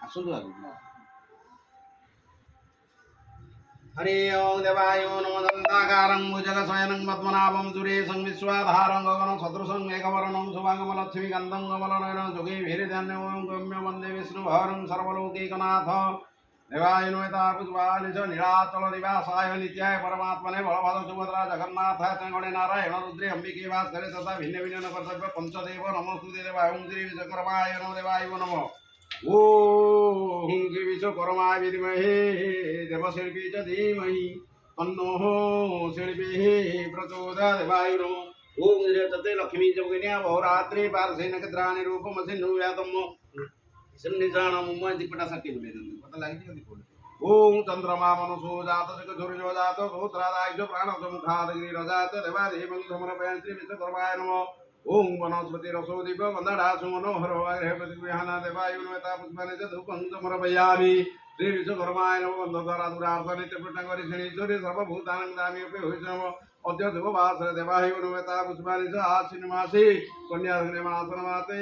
ଆସନ୍ତୁ ଆଗକୁ। हरि ओं देवायो नमो दन्ताकारं भुजगशयनं पद्मनाभं सुरेशं विश्वाधारं गगनं सदृशं मेघवर्णं शुभांगमलक्ष्मीकान्तं कमलनयनं योगीभिर्ध्यानं गम्य वन्दे विष्णुभरं सर्वलोकैकनाथ देवाय नमः पुष्पालिश नीलाचल निवासाय नित्याय परमात्मने बलभद्र सुभद्रा जगन्नाथाय गणे नारायण रुद्रे अंबिके भास्करे तथा भिन्न भिन्न कर्तव्य पंचदेव नमोस्तुते देवाय ओं श्री विश्वकर्माय नमो देवाय नमः ओम श्री विश्वकर्माय विद्महे देवशिल्पी च धीमहि तन्नो शिल्पी प्रचोदयात् देवाय नमः ओम निरचते लक्ष्मी जोगिन्या बहुरात्रि पार्श्वे नक्षत्राणि रूपमसिन्नुयातम् सन्निधानम् दिपटा सखी पता लागिଛି कदी कोड ओम चंद्रमा मनसो जात जग सूर्यो जात सहस्रादाय प्राण समुखाद गिरि रजात देवा देवं समर्पयामि श्री विश्वकर्माय नमः ओम वनस्पति रसो दीप वंदना सुमनोहर हृपति विहाना देवाय नमः पुष्पानि च धूपं समर्पयामि श्री विश्वकर्माय नमः वन्दधारा दुरार्थ नित्य प्रटंगरि शनीश्वरी सर्वभूतानां दामि उपे होइसम अद्य शुभवासरे देवाय नमः पुष्पानि च आश्विन मासे कन्या मासन माते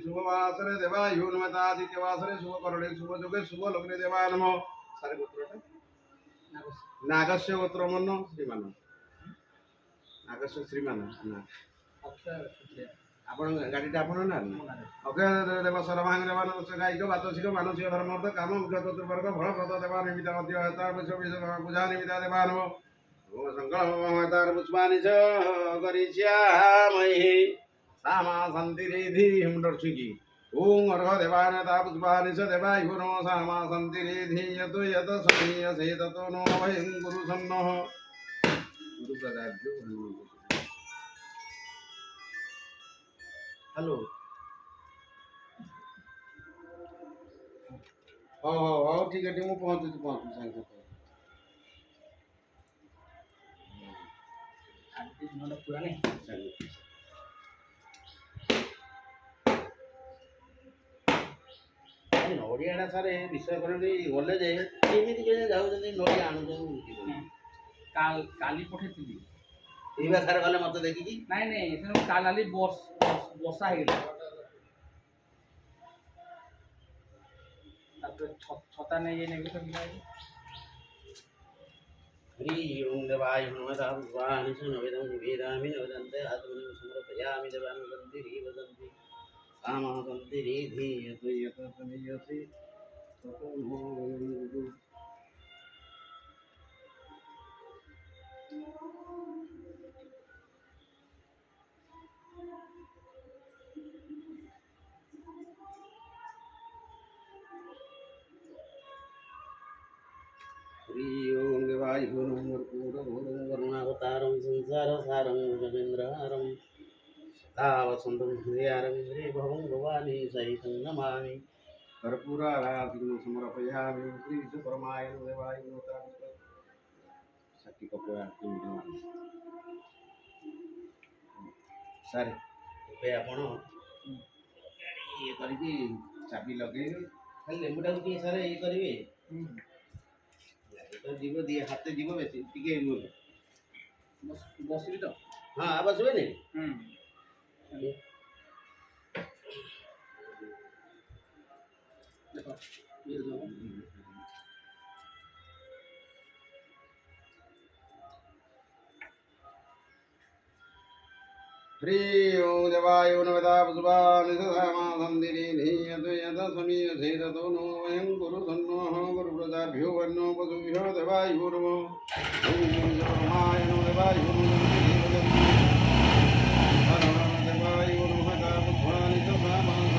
शुभवासरे देवाय नमः आदित्य वासरे शुभ करणे शुभ जोगे शुभ लग्ने देवाय नमः सारे गोत्रटा नागस्य गोत्र मनो श्रीमान नागस्य श्रीमान ना आपण गाडीटा आपण ना ओके देव सर्वांग देवान गायिक वाचसिक मानसिक धर्मार्थ काम मुख्य चतुर्वर्ग फलप्रद देवा निमित्त अध्ययता पूजा निमित्त देवान ओम संकल्पमतार पुष्पानि च करिष्यामहि सामा सन्तिरिधि हिमदर्शिकी ओम अर्घ देवान ता पुष्पानि च देवाय गुरो सामा सन्तिरिधि यतो यत समीयसे ततो नो वयं गुरु सन्नः गुरु प्रदाभ्यो हेलो हो हो हो ठीक है मु पहुँचु साଙ୍ଗे पुराने नड़िया सार विषय कर गले जे केमी जाऊँ नड़िया आणुଛନ୍ତି काली पठेइली एबा सार गले मत देखिकी नाଇଁ ନାଇଁ ସେ କାଲି ବର୍ଷା ହେଇଗଲା ତାପରେ ଛତା ନେଇ ନେଇକି ତ हरि ओं देवाय नमः भगवान् नवेदं निवेदामि नवदन्ते आत्मनं समर्पयामि देवान् वदन्ति वदन्ति सामः सन्ति रिधि यतो यतो समीयसे ततो नो गुरु हरि ओं देवाय नमः वरुणावतारं संसारसारं जगेन्द्रहारं सदा वसन्तं हृदयारविन्द्रे भवं भवानी सहितं नमामि कर्पूराराधनं समर्पयामि श्री विश्वकर्माय देवाय नमः शक्ति कपूर सारे ଏବେ ଆପଣ ଇଏ କରିକି ଚାବି ଲଗେଇବେ ଖାଲି ଲେମ୍ବୁଟାକୁ ଟିକେ ସାର୍ ଇଏ କରିବେ तो जीव दिए हाथे जीव बेसी टिके बसली तो हाँ आवाज हुए नहीं देखो ये जो हरि ओं देवाय नमः पुष्पानि सामा सन्तिरिधि यतो यत समीयसे ततो नो वयं गुरु सन्नः गुरु प्रजाभ्यो वन्नो पशुभ्यो देवाय नमः ओं विश्वकर्माय नमः देवाय नमः देवाय नमः पुष्पानि च सामा